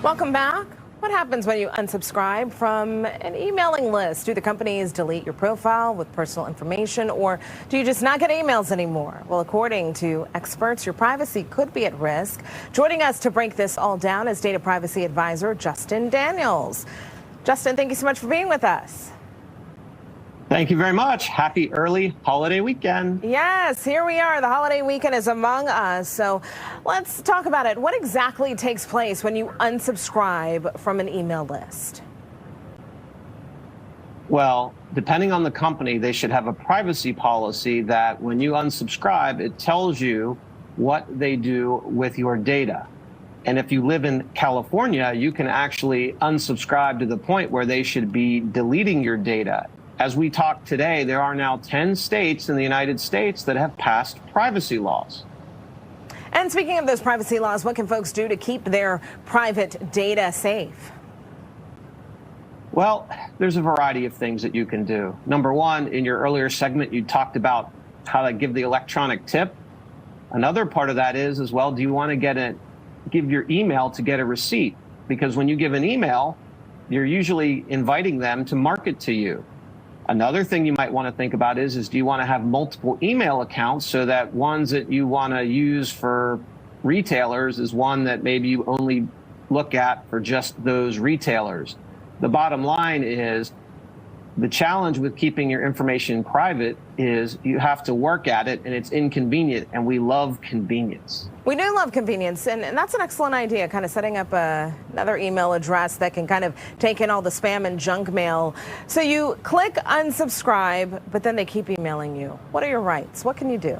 Welcome back. What happens when you unsubscribe from an emailing list? Do the companies delete your profile with personal information, or do you just not get emails anymore? Well, according to experts, your privacy could be at risk. Joining us to break this all down is data privacy advisor Justin Daniels. Justin, thank you so much for being with us. Thank you very much. Happy early holiday weekend. Yes, here we are. The holiday weekend is among us. So let's talk about it. What exactly takes place when you unsubscribe from an email list? Well, depending on the company, they should have a privacy policy that when you unsubscribe, it tells you what they do with your data. And if you live in California, you can actually unsubscribe to the point where they should be deleting your data. As we talk today, there are now 10 states in the United States that have passed privacy laws. And speaking of those privacy laws, what can folks do to keep their private data safe? Well, there's a variety of things that you can do. Number one, in your earlier segment, you talked about how to give the electronic tip. Another part of that is well, do you want to give your email to get a receipt? Because when you give an email, you're usually inviting them to market to you. Another thing you might want to think about is do you want to have multiple email accounts so that ones that you want to use for retailers is one that maybe you only look at for just those retailers? The bottom line is the challenge with keeping your information private is you have to work at it, and it's inconvenient, and we love convenience. We do love convenience, and that's an excellent idea, kind of setting up another email address that can kind of take in all the spam and junk mail. So you click unsubscribe, but then they keep emailing you. What are your rights? What can you do?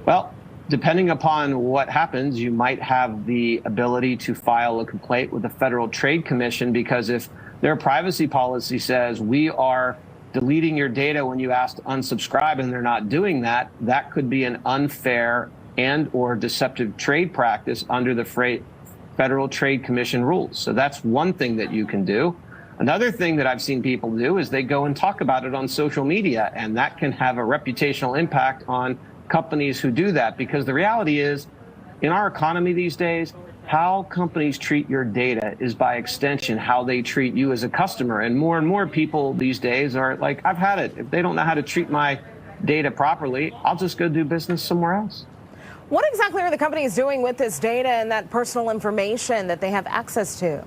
Well, depending upon what happens, you might have the ability to file a complaint with the Federal Trade Commission, because if their privacy policy says we are deleting your data when you ask to unsubscribe and they're not doing that, that could be an unfair and or deceptive trade practice under the Federal Trade Commission rules. So that's one thing that you can do. Another thing that I've seen people do is they go and talk about it on social media, and that can have a reputational impact on companies who do that, because the reality is in our economy these days, how companies treat your data is by extension how they treat you as a customer. And more people these days are like, I've had it. If they don't know how to treat my data properly, I'll just go do business somewhere else. What exactly are the companies doing with this data and that personal information that they have access to?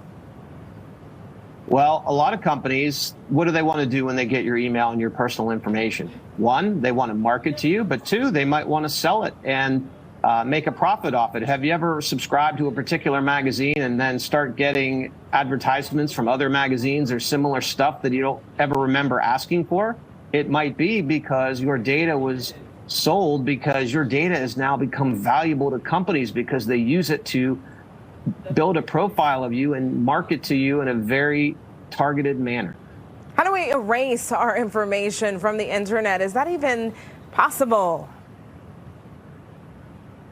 Well, a lot of companies, what do they want to do when they get your email and your personal information? One, they want to market to you, but two, they might want to sell it and make a profit off it. Have you ever subscribed to a particular magazine and then start getting advertisements from other magazines or similar stuff that you don't ever remember asking for? It might be because your data was sold, because your data has now become valuable to companies because they use it to build a profile of you and market to you in a very targeted manner. How do we erase our information from the internet? Is that even possible?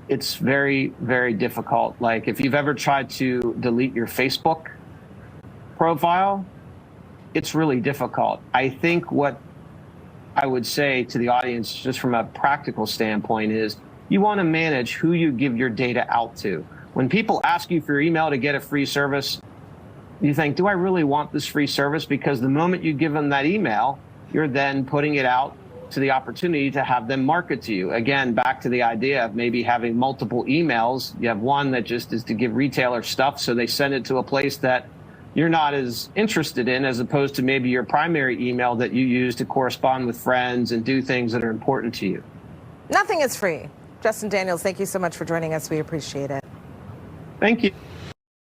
It's very, very difficult. Like if you've ever tried to delete your Facebook profile, it's really difficult. I think what I would say to the audience, just from a practical standpoint, is you want to manage who you give your data out to. When people ask you for your email to get a free service, you think, do I really want this free service? Because the moment you give them that email, you're then putting it out to the opportunity to have them market to you. Again, back to the idea of maybe having multiple emails. You have one that just is to give retailers stuff, so they send it to a place that you're not as interested in, as opposed to maybe your primary email that you use to correspond with friends and do things that are important to you. Nothing is free. Justin Daniels, thank you so much for joining us. We appreciate it. Thank you.